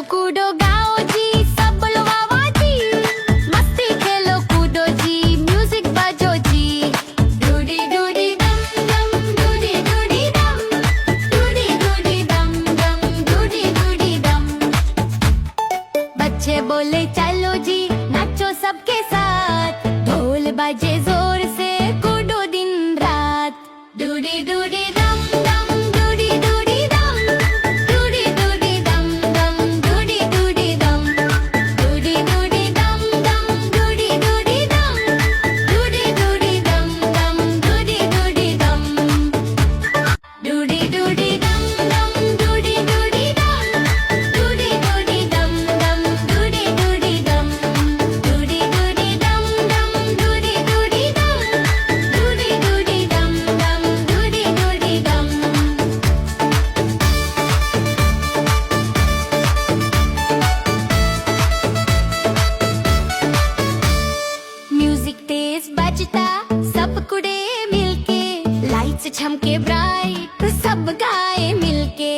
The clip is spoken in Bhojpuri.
कूदो गाओ जी, सब बोलो वाह वाह जी। मस्ती खेलो कूदो जी, म्यूजिक बजो जी। डूडी डूडी डम डम, डूडी डूडी डम, डूडी डूडी डम डम, डूडी डूडी डम। बच्चे बोले चलो जी, नाचो सबके साथ। ढोल बजे जोर से, कूदो दिन रात। डूडी डूडी डम डम, डूडी डूडी डम, डूडी डूडी डम डम, डूडी डूडी डम। डूडी डूडी डम डम, डूडी डूडी डम, डूडी डूडी डम डम, डूडी डूडी डम। डूडी डूडी डम डम, डूडी डूडी डम, डूडी डूडी डम डम, डूडी डूडी डम। डूडी डूडी डम डम, डूडी डूडी डम, डूडी डूडी डम डम, डूडी डूडी डम। म्यूजिक तेज बजता, सब कुड़े मिलके। लाइट्स झमके ब्राइट, सब गाए मिलके।